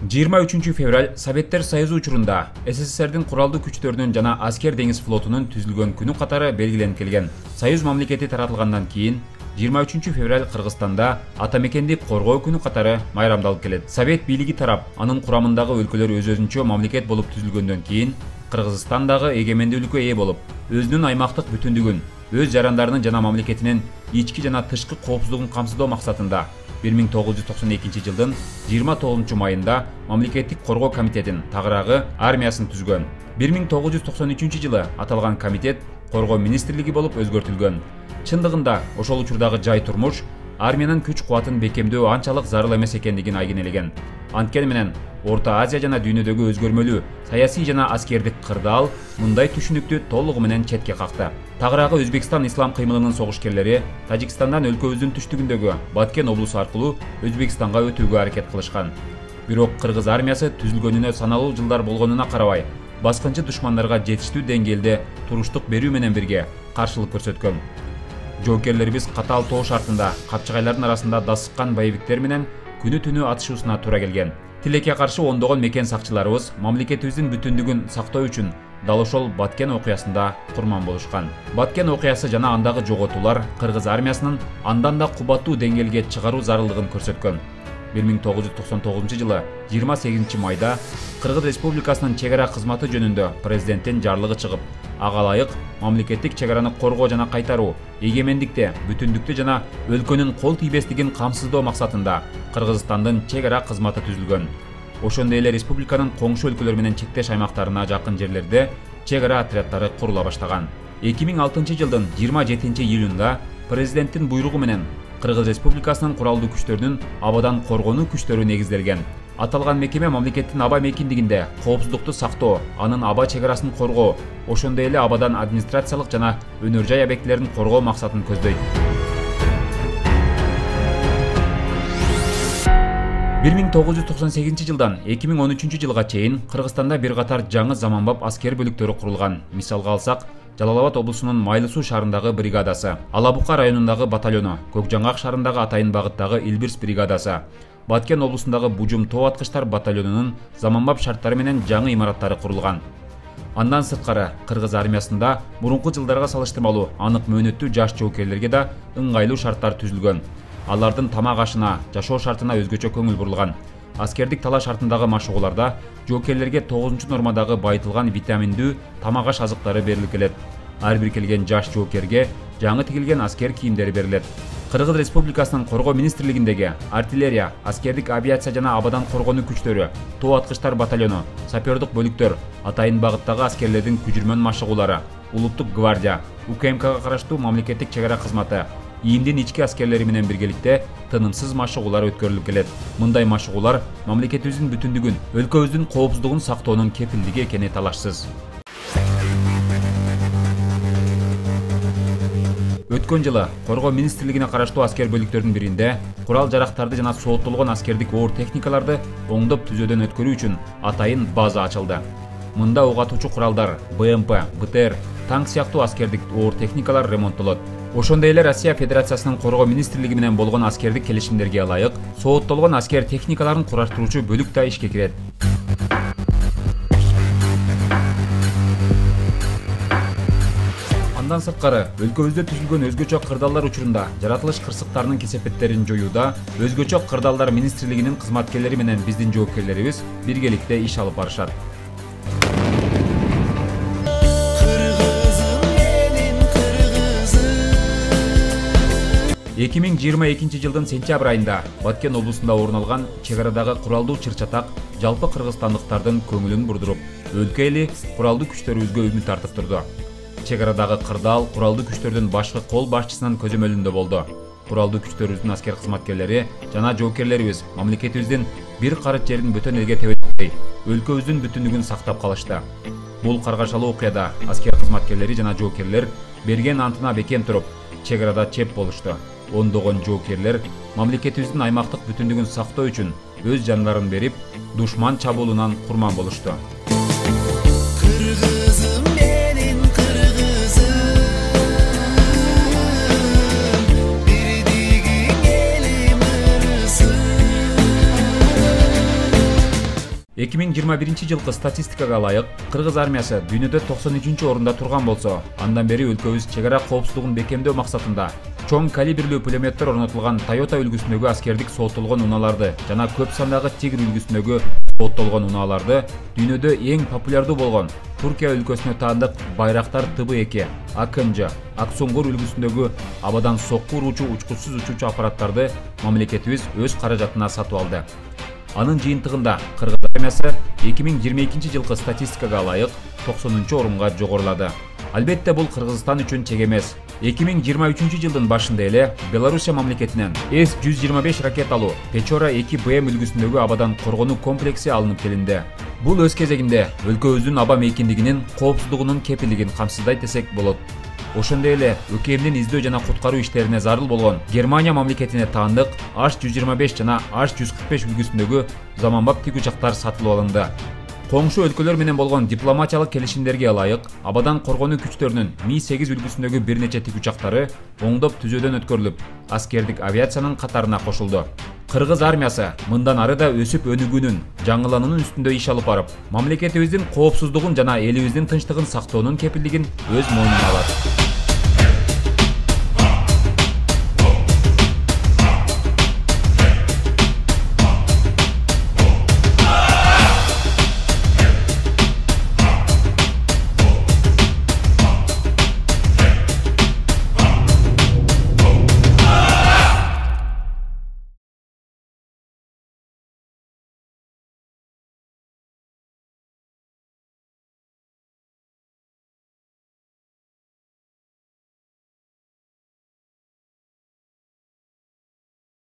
23 fevral Советтер Союзу учурунда СССРдин куралдуу күчтөрүнүн жана аскер деңиз флотунун түзүлгөн күнү катары белгиленип келген. Союз мамлекети таратылгандан кийин 23 февраль Кыргызстанда ата мекенди коргоо күнү катары майрамдалып келет. Совет бийлиги тарап, анын курамындагы өлкөлөр өз-өзүнчө мамлекет болуп түзүлгөндөн кийин Кыргызстан дагы эгемендүүлүккө ээ болуп, өзүнүн аймактык бүтүндүгүн, өз жарандарынын жана мамлекетинин ички жана тышкы коопсуздугун камсыздоо максатында 1992 жылдын 29 майында мамлекеттик коргоо комитетин, тагыраагы армиясын түзгөн. 1993 жылы аталган комитет коргоо министрлиги болуп өзгөртүлгөн. Чындыгында ошол учурдагы жай турмуш армиянын күч кубатын бекемдөө анчалык зарыл эмес экендигин айгинелеген. Анткени менен Орто Азия жана дүйнөдөгү өзгөрмөлүү саясий жана аскердик кырдаал мындай түшүнүктү толугу менен четке какты. Тагыраагы Өзбекстан ислам кыймылынын согушкерлери Тажикстандан өлкөбүздүн түштүгүндөгү Баткен облусу аркылуу Өзбекстанга өтүүгө аракет кылышкан. Бирок кыргыз армиясы түзүлгөнүнө саналуу жылдар болгонуна карабай, баскынчы душмандарга жетиштүү деңгээлде туруштук берүү менен бирге каршылык көрсөткөн. Жоокерлерибиз катаал тоо шартында капчыгайлардын арасында дасыккан боевиктер менен күнү-түнү атышуусуна туура келген. Тилекке каршы ондогон мекен сакчыларыбыз мамлекетибиздин бүтүндүгүн сактоо үчүн дал ошол Баткен окуясында курман болушкан. Баткен окуясы жана андагы жоготуулар кыргыз армиясынын андан да кубаттуу деңгээлге чыгаруу зарылдыгын көрсөткөн. 1999 жылы 28 майда Кыргыз Республикасынын чегара кызматы жөнүндө президенттин жарлыгы чыгып, ага ылайык мамлекеттик чегараны коргоо жана кайтаруу, эгемендикти, бүтүндүктү жана өлкөнүн кол тийбестигин камсыздоо максатында Кыргызстандын чегара кызматы түзүлгөн. Ошондой эле республиканын коңшу өлкөлөр менен чектеш аймактарына жакын жерлерде чегара отряддары курула баштаган. 2006 жылдын 27 июлунда президенттин буйругу менен Кыргыз Республикасынын куралдуу күчтөрүнүн абадан коргонуу күчтөрү негизделген. Аталган мекеме мамлекеттин аба мейкиндигинде коопсуздукту сактоо, анын аба чегарасын коргоо, ошондой эле абадан администрациялык жана өнөр жай объектилерин коргоо максатын көздөйт. 1998 жылдан 2013 жылга чейин Кыргызстанда бир катар жаңы заманбап аскер бөлүктөрү курулган. Мисалга алсак, Жалал-Абад облусунун Майлы суу шаарындагы бригадасы, Алабука районундагы батальону, Көкжаңак шаарындагы Атайын багыттагы Илбирс бригадасы, Баткен облусундагы Бужум тоо аткычтар батальонунун заманбап шарттары менен жаңы имараттары курулган. Андан сырткары кыргыз армиясында мурунку жылдарга салыштырмалуу анык мөөнөттүү жаш жоокерлерге да ыңгайлуу шарттар түзүлгөн. Алардын тамак ашына, жашоо шартына өзгөчө көңүл бурулган. Аскердик талаш шартындагы машыгууларда жоокерлерге 9 нормадагы байытылган витаминдүү тамак аш азыктары берилип келет. Ар бир келген жаш жоокерге жаңы тигилген аскер кийимдери берилет. Кыргыз Республикасынын коргоо министрлигиндеги артиллерия, аскердик авиация жана абадан коргонуу күчтөрү, тоо аткычтар батальону, сапердик бөлүктөр, Атайын багыттагы аскерлердин күжүрмөн машыгуулары, улуттук гвардия, УКМКга караштуу мамлекеттик чегара кызматы, ИИМдин ички аскерлери менен биргеликте тынымсыз машыгуулар өткөрүлүп келет. Мындай машыгуулар мамлекетибиздин бүтүндүгүн, өлкөбүздүн коопсуздугун сактоонун кепилдиги экени талашсыз. Өткөн жылы коргоо министрлигине караштуу аскер бөлүктөрдүн биринде курал жарактарды жана сооттолгон аскердик оор техникаларды оңдоп түзөөдөн өткөрүү үчүн Атайын база ачылды. Мында ок атуучу куралдар, БМП, БТР, танк сыяктуу аскердик оор техникалар ремонттолот. Ошондой эле Россия Федерациясынын коргоо министрлиги менен болгон аскердик келишимдерге ылайык сооттолгон аскер техникаларын кураштыруучу бөлүк да ишке кирет. Андан сырткары, өлкөбүздө түзүлгөн өзгөчө кырдаалдар учурунда жаратылыш кырсыктарынын кесепеттерин жоюуда өзгөчө кырдаалдар министрлигинин кызматкерлери менен биздин жоокерлерибиз биргеликте иш алып барышат. 2022 жылдын сентябрь айында Баткен облусунда орун алган чегарадагы куралдуу чыр-чатак жалпы кыргызстандыктардын көңүлүн бурдуруп, өлкө эли куралдуу күчтөрүбүзгө үмүт артып турду. Чегарадагы кырдаал куралдуу күчтөрдүн башкы кол башчысынын көзөмөлүндө болду. Куралдуу күчтөрүбүздүн аскер кызматкерлери жана жоокерлерибиз мамлекетибиздин бир карыт жерин бөтөн элге тебетпей, өлкөбүздүн бүтүндүгүн сактап калышты. Бул каргашалуу окуяда аскер кызматкерлери жана жоокерлер берген антына бекем туруп, чегарада чеп болушту. Ондогон жоокерлер мамлекетибиздин аймактык бүтүндүгүн сактоо үчүн өз жандарын берип, душман чабуулунан курман болушту. 2021 жылкы статистикага ылайык кыргыз армиясы дүйнөдө 93-орунда турган болсо, андан бери өлкөбүз чек ара коопсуздугун бекемдөө максатында чоң калибрлүү пулеметтер орнотулган Toyota үлгүсүндөгү аскердик сооттолгон унааларды жана көп сандагы Тигр үлгүсүндөгү сооттолгон унааларды дүйнөдө эң популярдуу болгон Туркия өлкөсүнө таандык Байрактар ТБ2, Акынжы, Аксуңгур үлгүсүндөгү абадан сокку уруучу учкучсуз учуучу аппараттарды мамлекетибиз өз каражатына сатып алды. Анын жыйынтыгында кыргыз армиясы 2022 жылкы статистикага ылайык 90-орунга жогорулады. Албетте бул Кыргызстан үчүн чек эмес. 2023 жылдын башында эле Белоруссия мамлекетинен С-125 ракеталуу Печора 2БМ үлгүсүндөгү абадан коргонуу комплекси алынып келинди. Бул өз кезегинде өлкөбүздүн аба мейкиндигинин коопсуздугунун кепилдигин камсыздайт десек болот. Ошондой эле ÖKM'дин издөө жана куткаруу иштерине зарыл болгон Германия мамлекетине таандык H-125 жана H-145 үлгүсүндөгү заманбап тик учактар сатылып алынды. Коңшу өлкөлөр менен болгон дипломатиялык келишимдерге ылайык абадан коргонуу күчтөрүнүн Ми-8 үлгүсүндөгү бир нече тик учактары оңдоп түзөөдөн өткөрүлүп, аскердик авиациянын катарына кошулду. Кыргыз армиясы мындан ары да өсүп өнүгүүнүн, жаңылануунун үстүндө иш алып барып, мамлекетибиздин коопсуздугун жана элибиздин тынчтыгын сактоонун кепилдигин өз мойнуна алат.